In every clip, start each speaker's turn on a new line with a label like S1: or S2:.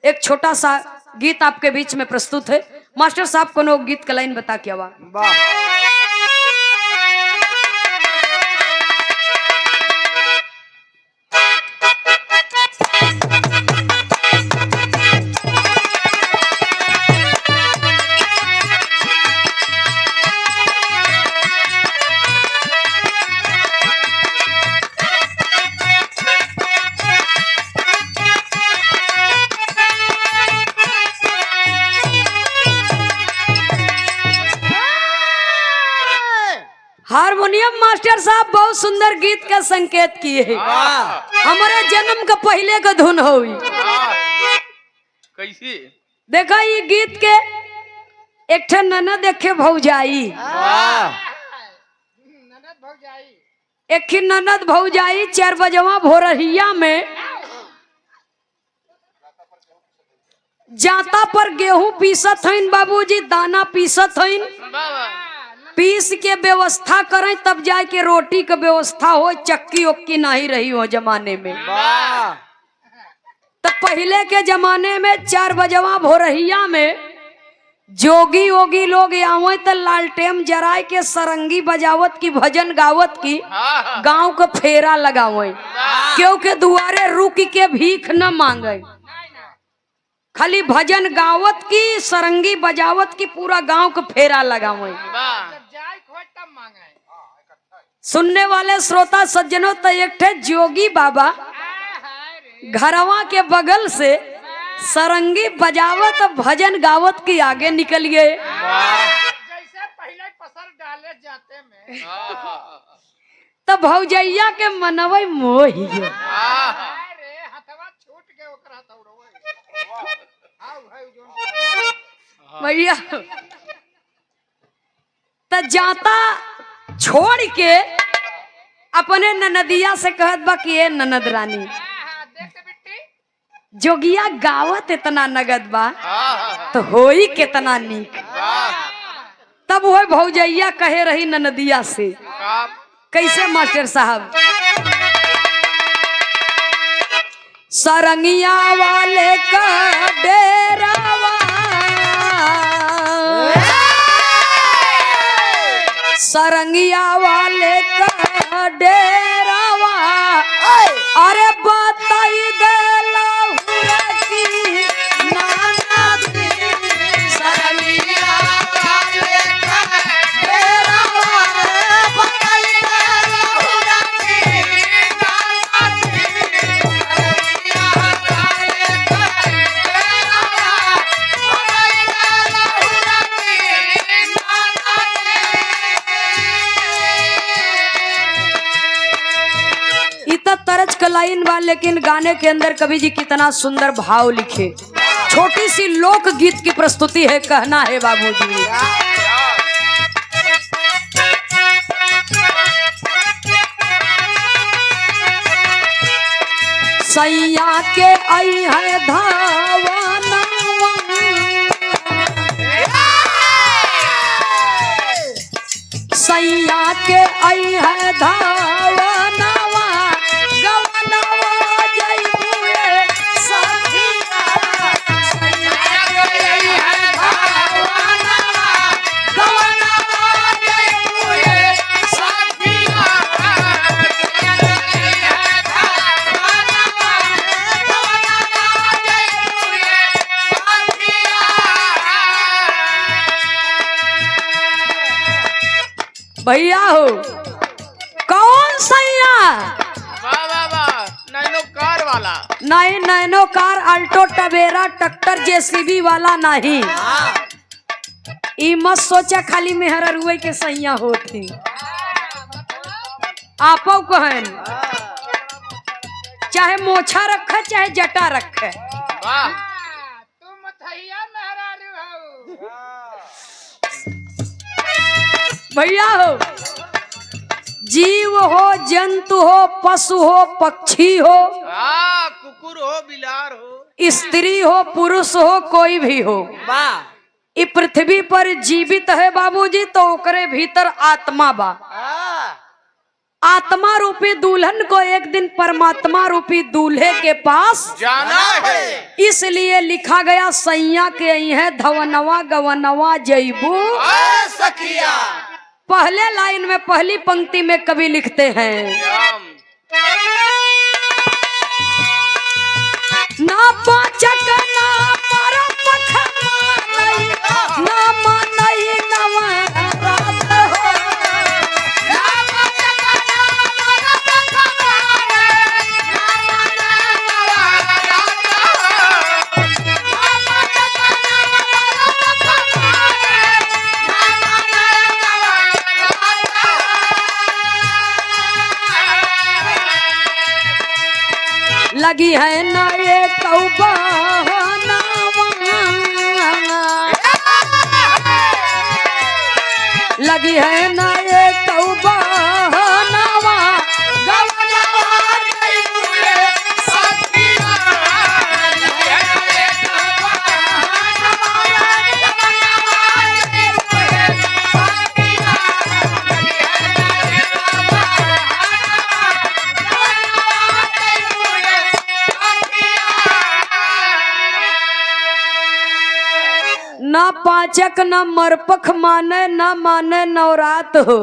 S1: एक छोटा सा गीत आपके बीच में प्रस्तुत है। मास्टर साहब को गीत का लाइन बता के आवा। हारमोनियम मास्टर साहब बहुत सुंदर गीत का संकेत किए हैं। हमारे जन्म का पहले का धुन हुई
S2: कैसी
S1: देखा ये गीत के एक ठन ननद देखे भौजाई एक ननद भौजाई 4 बजवा भोरहिया में जाता पर गेहूं पीसत हईन बाबूजी, दाना पीसत हईन, पीस के व्यवस्था करें तब जाए के रोटी का व्यवस्था हो। चक्की उक्की नहीं रही हो जमाने में। तो पहले के जमाने में 4 बजवा भोरहिया में जोगी ओगी लोग आवे तो लालटेम जराए के सरंगी बजावत की, भजन गावत की, गांव का फेरा लगावे, क्योंकि दुआरे रुक के भीख न मांगे, खाली भजन गावत की, सरंगी बजावत की, पूरा गांव का फेरा लगावे। सुनने वाले श्रोता सज्जनों तो एक थे जोगी बाबा घरवा के बगल से सरंगी बजावत भजन गावत के आगे निकल गए।
S3: जैसे पहले पसर डाले जाते में
S1: तब भौजैया के मनवई मोही
S3: अरे हथवा छूट के ओकरा हथौड़वे आओ भाई जोन
S1: भैया त जाता छोड़ के अपने ननदिया से कहत बा कि ए ननद रानी
S3: देख बिट्टी
S1: जोगिया गावत इतना नगद बा तो होई कितना नीक। तब वो भौजैया कहे रही ननदिया से, कैसे मास्टर साहब? सरंगिया वाले का डेरावा सरंगिया वाले का डेरावा, अरे बताई दे लहुरा की नाना दी। सरंगिया वाले का डेरावा, बताई दे लहुरा की नाना दी। सरंगिया वाले का डेरावा, बताई दे लहुरा की नाना दी। इतना तरज का लाइन बा, लेकिन गाने के अंदर कवि जी कितना सुंदर भाव लिखे। छोटी सी लोक गीत की प्रस्तुति है, कहना है बाबूजी। सैया के आई है धावाना, सैया के आई है धावाना, गवनवा जइबुए सखिया। सैया के आई है धावाना, गवनवा जइबुए सखिया। सैया के आई है धावाना, गवनवा जइबुए सखिया। भैया हो कौन सैया?
S2: नैनो कार वाला
S1: नहीं, नैनो कार, अल्टो, टवेरा, ट्रैक्टर, जेसीबी वाला नहीं। ई मत सोचा खाली मेहररुए के सैया होते, आपो कहन चाहे मोछा रखे चाहे जटा रखे।
S3: तू मथैया मेहरारू हो।
S1: भैया हो जीव हो, जंतु हो, पशु हो, पक्षी हो,
S2: कुकुर हो, बिलार हो,
S1: स्त्री हो, पुरुष हो, कोई भी हो, इ पृथ्वी पर जीवित है बाबूजी, तो ओकरे भीतर आत्मा बा। आत्मा रूपी दुल्हन को एक दिन परमात्मा रूपी दूल्हे के पास
S2: जाना है।
S1: इसलिए लिखा गया सैया के आई है धवनवा गवनवा जैबू
S2: सखिया।
S1: पहले लाइन में पहली पंक्ति में कवि लिखते हैं ना पाचक ना मारा पखमाई ना मानई नवरात हो लगी है ना ये तौबा लगी है ना ये तौबा नावा ना पाचक न मरपख माने न माने नवरात हो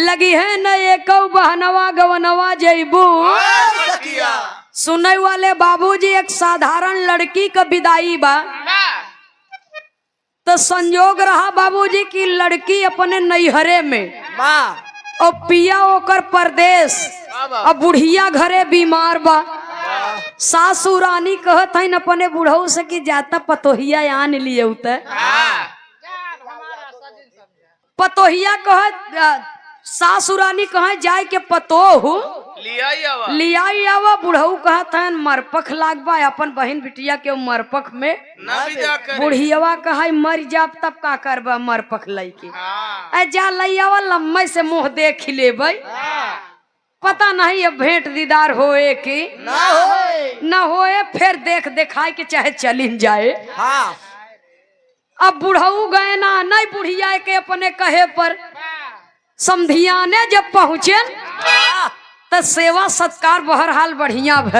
S1: लगी है न एक बहनवा गवनवा जैबू सुनने वाले बाबूजी एक साधारण लड़की का विदाई बा तो संजोग रहा बाबूजी की लड़की अपने नैहरे में और पिया ओकर परदेश और बुढ़िया घरे बीमार बा सासू रानी कहत है अपने बुढ़ऊ से कि जाता पतोहिया आन लिए पतोहिया कह सासू रानी कहे जाए के पतोहू लियाई आवा बुढ़ऊ कहत है मरपख लागबा अपन बहन बिटिया के मरपख में बुढ़ियावा कहे मर जाब तब का करबा मरपख लई के जा लैयावा लम्बे से मुंह देख लेबै पता नहीं अब भेंट दीदार होए कि ना होए फिर देख देखाए के चाहे चलिन जाए अब बुढ़ऊ गए ना नहीं बुढ़िया के अपने कहे पर समधिया ने जब पहुंचे तो सेवा सत्कार बहरहाल बढ़िया भ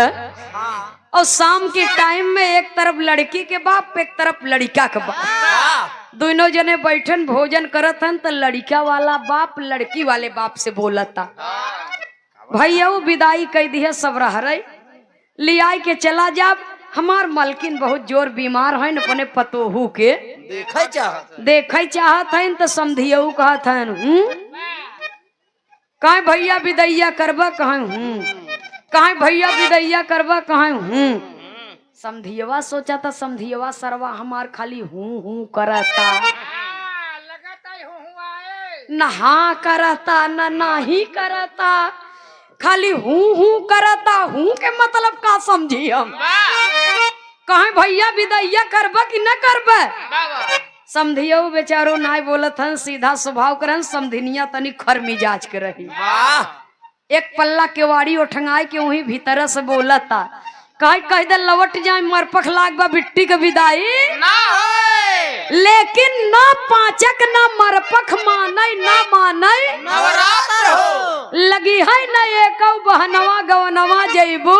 S1: और शाम के टाइम में एक तरफ लड़की के बाप एक तरफ लड़का के बाप दोनों जने बैठन भोजन करत हन तो लड़का वाला बाप लड़की वाले बाप से बोलता भैया विदाई कह दी सब रह रही लिया के चला जाब हमार मलकिन बहुत जोर बीमार है अपने पतोहू के देखे चाहत है तो समधियऊ कहत है कहे भैया विदैया करबा कहे भैया विदैया करबा कहे समधियवा सोचा था समधियवा सरवा हमार खाली हूँ करता न हाँ करता न नाही करता खाली हूँ करता हूँ के मतलब का समझी हम कहे भैया विदैया करबा कि न करबा समधियो बेचारो नाय बोलत हन सीधा स्वभाव करन समधिनिया तनी खर मिजाज के रही एक पल्ला केवाड़ी उठंगाई के वही भीतर से बोलता कह दे लवट जाए मरपख लागबा बिट्टी के विदाई
S2: ना होए
S1: लेकिन ना पाचक ना मरपख मानई ना मानई
S2: नवरात्र हो
S1: लगी है न एक बहनवा गवनवा जैबू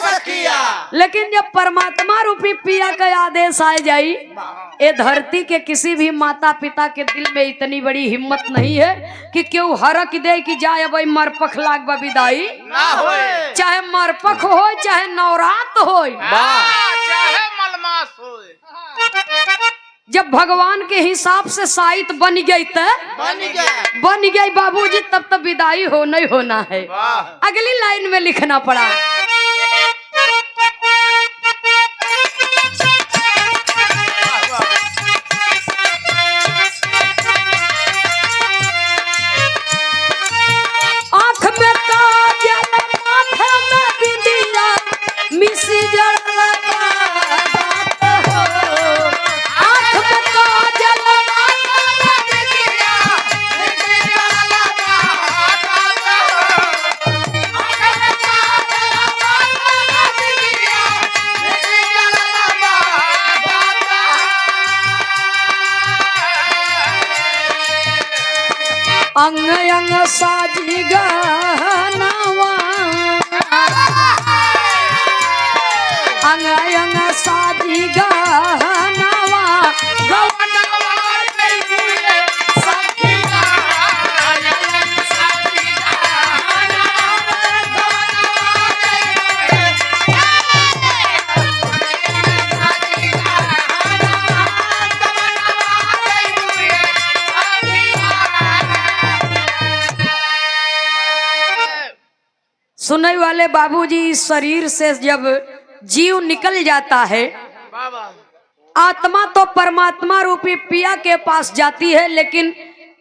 S2: सखिया।
S1: लेकिन जब परमात्मा रूपी पिया का आदेश आ जाई ये धरती के किसी भी माता पिता के दिल में इतनी बड़ी हिम्मत नहीं है कि क्यों हरक दे कि जाए भाई मरपख लागबा विदाई
S2: ना होए
S1: चाहे मरपख हो चाहे नवरात हो
S2: चाहे मलमास होए
S1: जब भगवान के हिसाब से साइत बन गई बन गई बाबूजी तब तब विदाई हो नहीं होना है। अगली लाइन में लिखना पड़ा आँख में काजल माथे में बिंदिया मिसी जड़ लगा अंग अंग साजी गहनवा अंग अंग साजी गहनवा गवनवा कई भूले सखिया सुनने वाले बाबूजी, इस शरीर से जब जीव निकल जाता है,
S2: बाबा
S1: आत्मा तो परमात्मा रूपी पिया के पास जाती है, लेकिन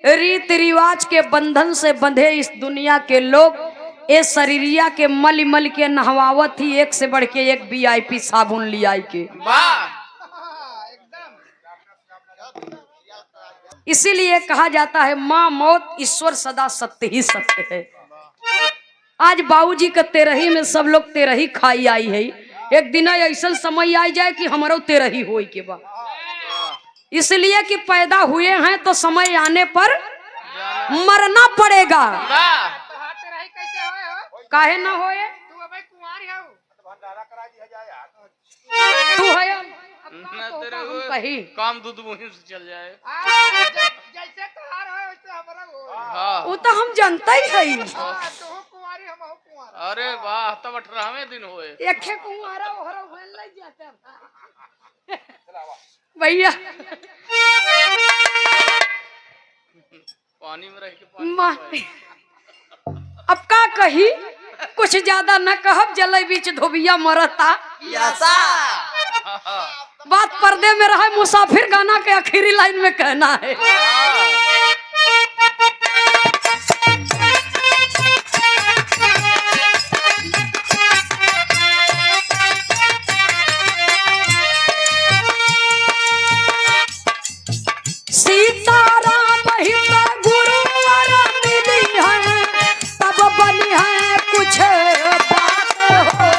S1: रीति रिवाज के बंधन से बंधे इस दुनिया के लोग ये शरीरिया के मल मल के नहवावत ही एक से बढ़ के एक VIP साबुन लिया के।
S2: वाह
S1: इसीलिए कहा जाता है माँ मौत ईश्वर सदा सत्य ही सत्य है। आज बाबूजी का तेरही में सब लोग तेरही खाई आई है। एक दिन ऐसा समय आ जाए कि हमारो तेरही होई के बा, इसलिए कि पैदा हुए हैं तो समय आने पर मरना पड़ेगा।
S2: वाह
S3: तेरा ही कैसे होए हो?
S1: काहे ना होए?
S3: तू अबे कुंवारी हो।
S1: तू है अब
S2: ना
S1: तो
S2: तेरे
S1: हम
S2: को
S1: कही
S2: काम दूध मुहिम से चल जाए।
S3: जैसे तोहार हो वैसे हमरा हो।
S2: हाँ
S1: वो तो हम जानता ही है।
S3: तू कुंवारी हम हो कुंवारा।
S2: अरे वाह तब 18वें दिन होए।
S1: एक कुंवारा ओहरा होल नहीं जाता भैया।
S2: पानी में रह के पानी
S1: माँ अब का कही, कुछ ज्यादा न कहब, जले बीच धोबिया मरता। बात पर्दे में रहा, मुसाफिर गाना के आखिरी लाइन में कहना है। सीताराम हित गुरुवर मिली है, तब बनी है कुछ बात हो।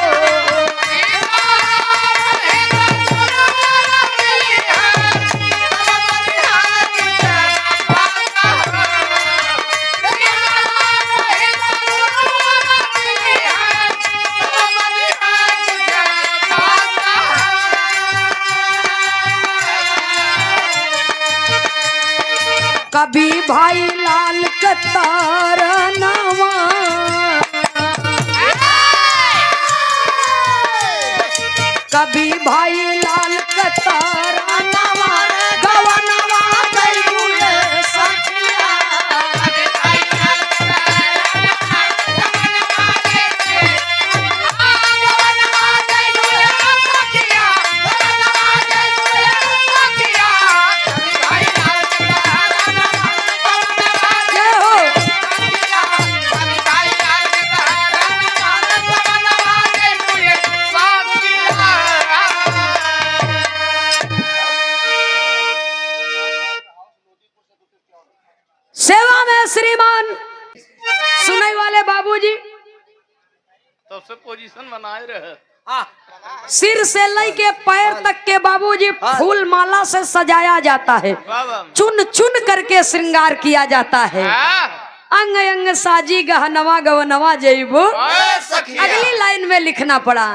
S1: कभी भाई लाल कतार नवा, कभी भाई लाल कतार नवा गवनवा कई भूले सखिया। जय हो। सेवा में श्रीमान सुनने वाले बाबूजी,
S2: सबसे पोजीशन बनाए रहे।
S1: सिर से लेके पैर तक के बाबूजी फूल माला से सजाया जाता है,
S2: बाबा
S1: चुन चुन करके श्रृंगार किया जाता है। अंग अंग साजी गहनवा गवनवा जैबो। अगली लाइन में लिखना पड़ा,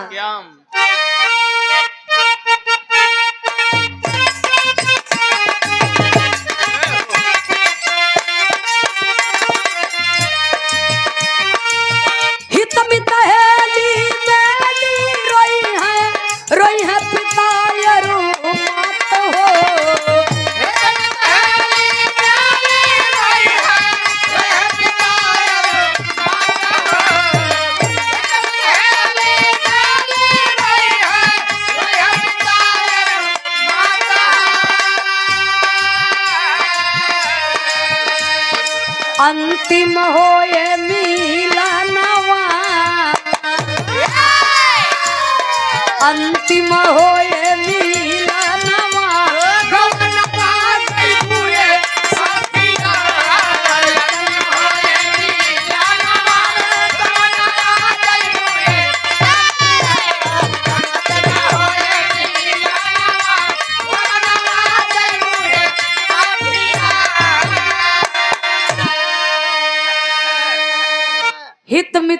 S1: हित मित हेली मेली रोई है पिता यरु मात हो। अंतिम होए मिलनवा, अंतिम होए मिलनवा गवनवा कई भूले सखिया।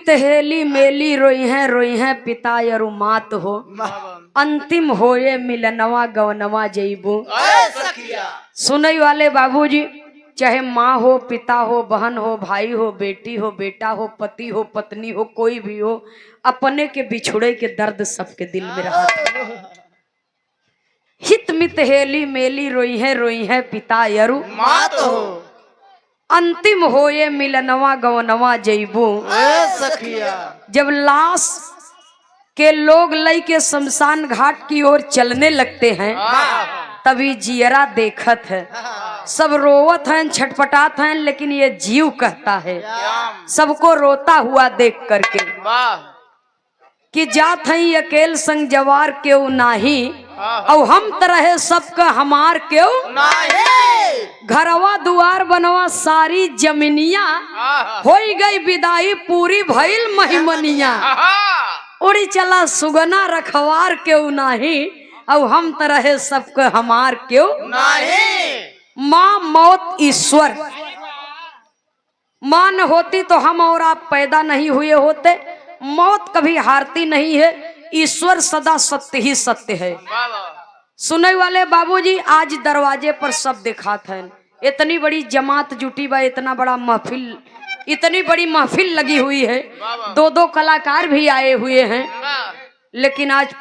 S1: मितहेली मेली रोई है पिता यरु मात हो, अंतिम होए मिलनवा गवनवा जईबू। सुनई वाले बाबूजी, चाहे माँ हो, पिता हो, बहन हो, भाई हो, बेटी हो, बेटा हो, पति हो, पत्नी हो, कोई भी हो, अपने के बिछुड़े के दर्द सबके दिल में रहा। हित मितहेली मेली रोई है पिता यरु
S4: मात हो,
S1: अंतिम होए मिलनवा गवनवा जईबू।
S4: सखिया
S1: जब लाश के लोग लई के शमशान घाट की ओर चलने लगते हैं, तभी जियरा देखत है, सब रोवत हैं, छटपटात हैं, लेकिन ये जीव कहता है सबको रोता हुआ देख करके कि जात हैं अकेल संग जवार क्यों नाही, और हम तरह सबका हमार क्यों
S4: नहीं,
S1: घरवा दुआर बनवा सारी जमीनिया, होई गई विदाई पूरी भइल महिमनिया, उड़ी चला सुगना रखवार क्यों नाही, और हम तरह सबके हमार क्यों
S4: नहीं।
S1: माँ मौत ईश्वर, माँ न होती तो हम और आप पैदा नहीं हुए होते। मौत कभी हारती नहीं है, ईश्वर सदा सत्य ही सत्य है। सुनने वाले बाबूजी, आज दरवाजे पर सब दिखात हैं, इतनी बड़ी जमात जुटी बा, इतना बड़ा महफिल, इतनी बड़ी महफिल लगी हुई है, दो दो कलाकार भी आए हुए हैं, लेकिन आज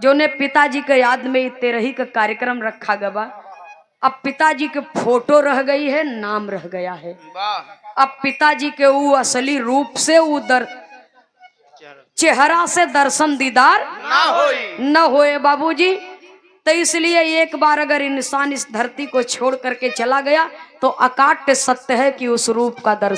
S1: जो ने पिताजी के याद में तेरही का कार्यक्रम रखा गया, अब पिताजी के फोटो रह गई है, नाम रह गया है। अब पिताजी के वो असली रूप से वो चेहरा से दर्शन दीदार न होए बाबूजी। तो इसलिए एक बार अगर इंसान इस धरती को छोड़ करके चला गया तो अकाट्य सत्य है कि उस रूप का दर्शन